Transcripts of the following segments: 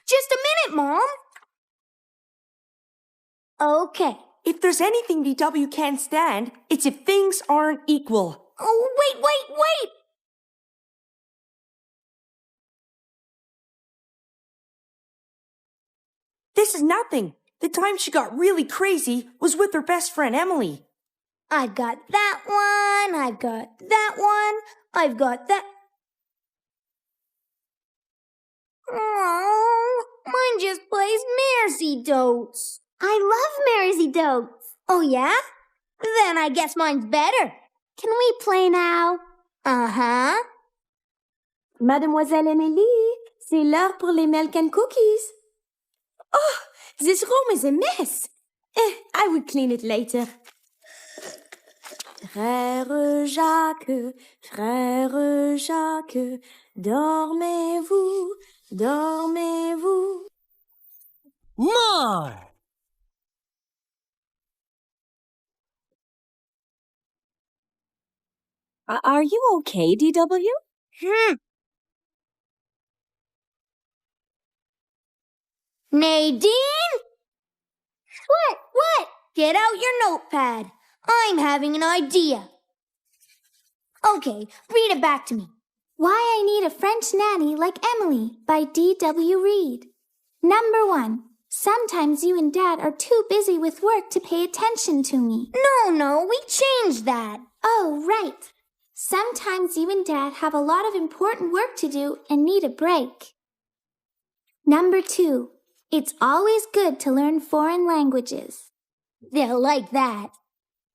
Just a minute, Mom. Okay. If there's anything DW can't stand, it's if things aren't equal. Oh, wait! This is nothing. The time she got really crazy was with her best friend, Emily. I've got that one, I've got that one, I've got that. Oh, mine just plays Marcy Dotes. I love Marcy Dotes. Oh, yeah? Then I guess mine's better. Can we play now? Uh-huh. Mademoiselle Emily, c'est l'heure pour les milk and cookies. Oh, this room is a mess. I will clean it later. Frère Jacques, dormez-vous, dormez-vous. More! Are you okay, DW? Nadine? What? Get out your notepad. I'm having an idea. Okay, read it back to me. Why I Need a French Nanny Like Emily by D.W. Reed. Number 1. Sometimes you and Dad are too busy with work to pay attention to me. No, we changed that. Oh, right. Sometimes you and Dad have a lot of important work to do and need a break. Number 2. It's always good to learn foreign languages. They'll like that.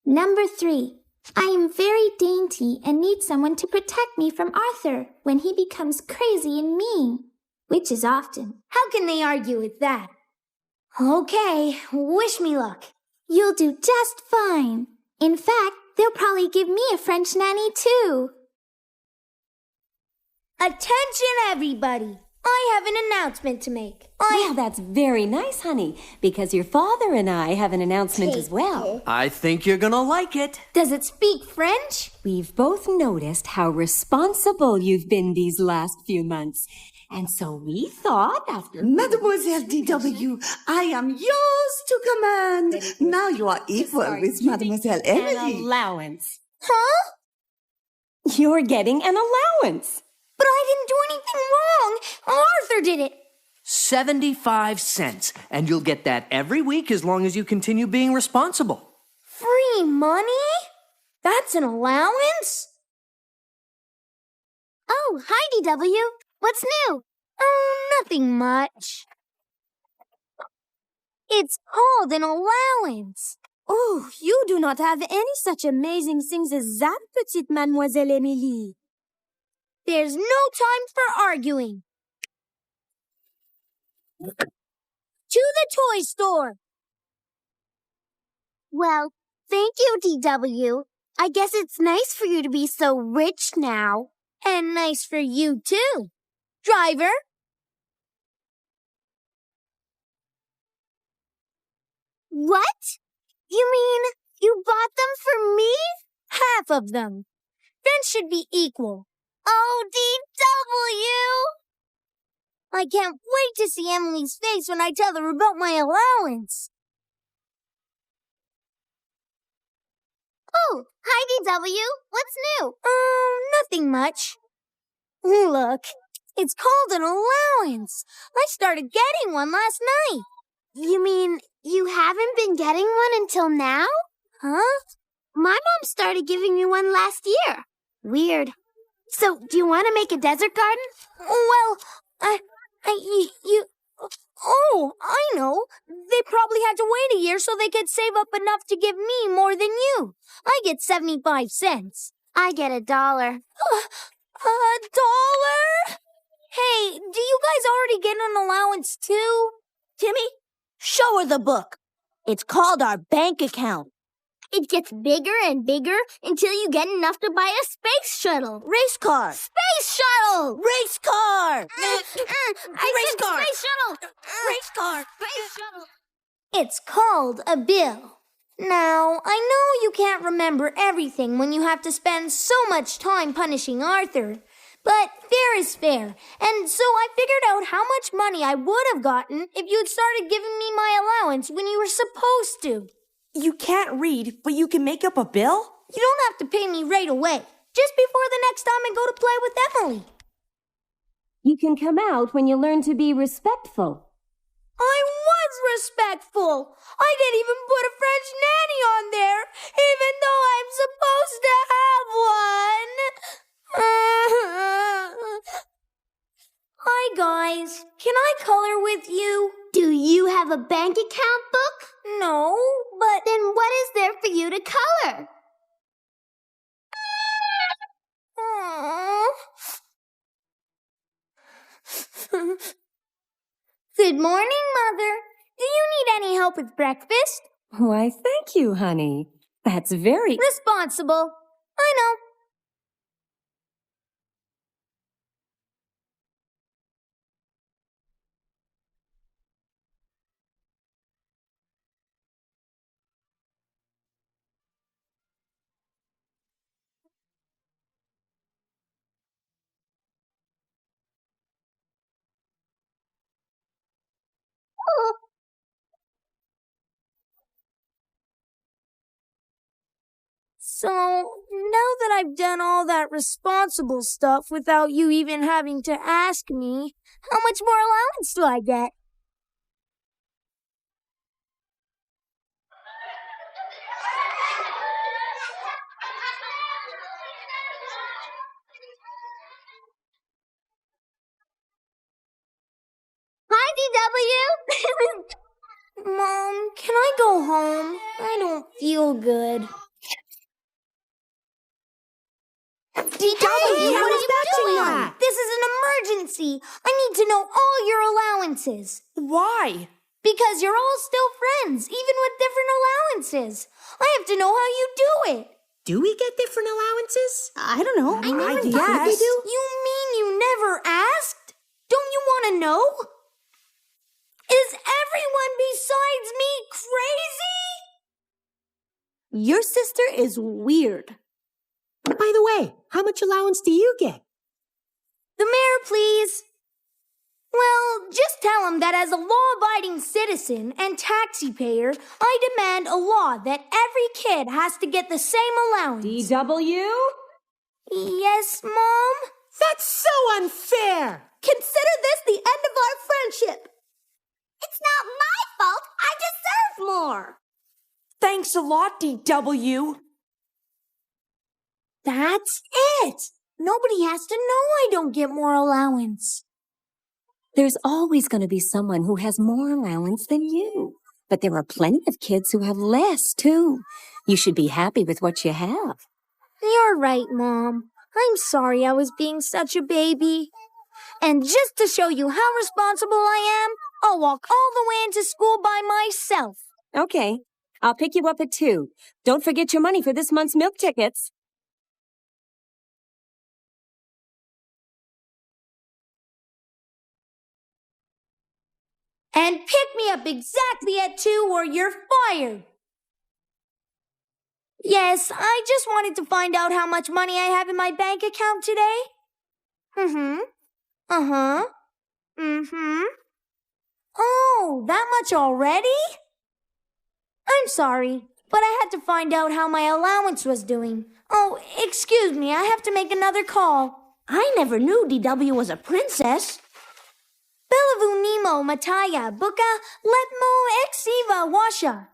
Number 3. I am very dainty and need someone to protect me from Arthur when he becomes crazy and mean, which is often. How can they argue with that? Okay, wish me luck. You'll do just fine. In fact, they'll probably give me a French nanny too. Attention, everybody! I have an announcement to make. Well, that's very nice, honey, because your father and I have an announcement as well. I think you're gonna like it. Does it speak French? We've both noticed how responsible you've been these last few months. And so we thought after... Mademoiselle D.W., I am yours to command. Now you are equal with Mademoiselle Emily. An allowance. Huh? You're getting an allowance. But I didn't do anything wrong. Arthur did it. 75 cents. And you'll get that every week as long as you continue being responsible. Free money? That's an allowance? Oh, hi, DW. What's new? Nothing much. It's called an allowance. Oh, you do not have any such amazing things as that, petite Mademoiselle Emily. There's no time for arguing. To the toy store. Well, thank you, DW. I guess it's nice for you to be so rich now. And nice for you, too. Driver? What? You mean you bought them for me? Half of them. Friends should be equal. Oh, DW! I can't wait to see Emily's face when I tell her about my allowance. Oh, hi, DW. What's new? Nothing much. Look, it's called an allowance. I started getting one last night. You mean you haven't been getting one until now? Huh? My mom started giving me one last year. Weird. So, do you want to make a desert garden? Well, Oh, I know. They probably had to wait a year so they could save up enough to give me more than you. I get 75 cents. I get $1. $1? Hey, do you guys already get an allowance too? Timmy, show her the book. It's called our bank account. It gets bigger and bigger until you get enough to buy a space shuttle. Race car. Space shuttle! Race car. Race car! Space shuttle! Race car. Space shuttle! It's called a bill. Now, I know you can't remember everything when you have to spend so much time punishing Arthur, But fair is fair, and so I figured out how much money I would have gotten if you had started giving me my allowance when you were supposed to. You can't read, but you can make up a bill? You don't have to pay me right away, just before the next time I go to play with Emily. You can come out when you learn to be respectful. I was respectful. I didn't even put a French nanny on there, even though I'm supposed to have one. Hi, guys. Can I color with you? Do you have a bank account book? No, but Then what is there for you to color? Aw. Good morning, Mother. Do you need any help with breakfast? Why, thank you, honey. That's very... Responsible. I know. So, now that I've done all that responsible stuff without you even having to ask me, how much more allowance do I get? Hi, DW! Mom, can I go home? I don't feel good. DW, Hey, what what's are that you doing? tonight? This is an emergency. I need to know all your allowances. Why? Because you're all still friends, even with different allowances. I have to know how you do it. Do we get different allowances? I don't know. I think guess. we do. You mean you never asked? Don't you want to know? Is everyone besides me crazy? Your sister is weird. By the way, how much allowance do you get? The mayor, please. Well, just tell him that as a law-abiding citizen and taxi payer, I demand a law that every kid has to get the same allowance. DW? Yes, Mom? That's so unfair! Consider this the end of our friendship. It's not my fault. I deserve more. Thanks a lot, DW. That's it. Nobody has to know I don't get more allowance. There's always going to be someone who has more allowance than you. But there are plenty of kids who have less, too. You should be happy with what you have. You're right, Mom. I'm sorry I was being such a baby. And just to show you how responsible I am, I'll walk all the way into school by myself. Okay, I'll pick you up at 2. Don't forget your money for this month's milk tickets. And pick me up exactly at 2 or you're fired. Yes, I just wanted to find out how much money I have in my bank account today. Mm-hmm. Uh-huh. Mm-hmm. Oh, that much already? I'm sorry, but I had to find out how my allowance was doing. Oh, excuse me, I have to make another call. I never knew DW was a princess. Belavu Nemo Mataya Buka Letmo Exiva Washa.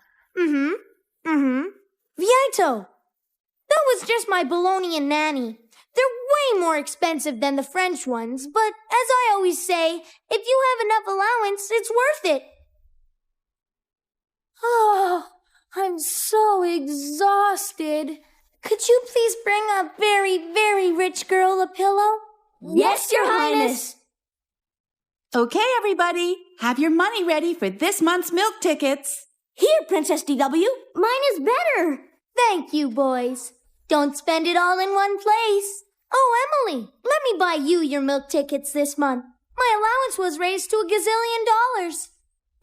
Vieto. That was just my Bolognian nanny. They're way more expensive than the French ones, but as I always say, if you have enough allowance, it's worth it. Oh, I'm so exhausted. Could you please bring a very, very rich girl a pillow? Yes, Your Highness. Okay, everybody, have your money ready for this month's milk tickets. Here, Princess DW. Mine is better. Thank you, boys. Don't spend it all in one place. Oh, Emily, let me buy you your milk tickets this month. My allowance was raised to $1 gazillion.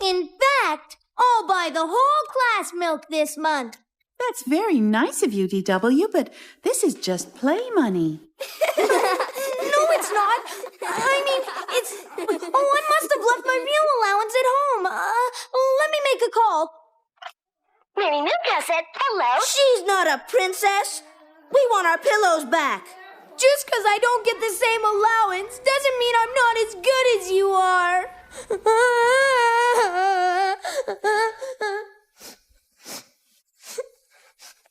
In fact, I'll buy the whole class milk this month. That's very nice of you, DW, but this is just play money. No, it's not. I mean, it's... Oh, I must have left my real allowance at home. Let me make a call. Minnie Milka said hello. She's not a princess. We want our pillows back. Just because I don't get the same allowance doesn't mean I'm not as good as you are.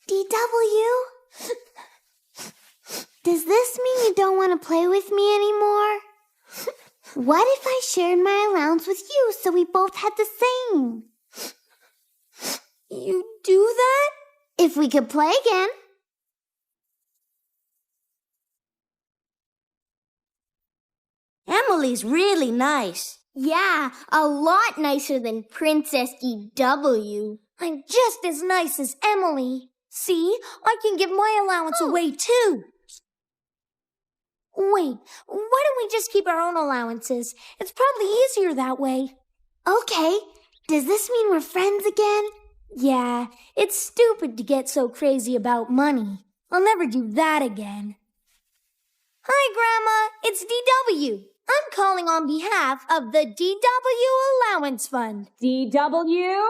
DW? Does this mean you don't want to play with me anymore? What if I shared my allowance with you so we both had the same? You do that? If we could play again. Emily's really nice. Yeah, a lot nicer than Princess DW. I'm just as nice as Emily. See, I can give my allowance away too. Wait, why don't we just keep our own allowances? It's probably easier that way. Okay, does this mean we're friends again? Yeah, it's stupid to get so crazy about money. I'll never do that again. Hi, Grandma. It's DW. I'm calling on behalf of the DW Allowance Fund. DW?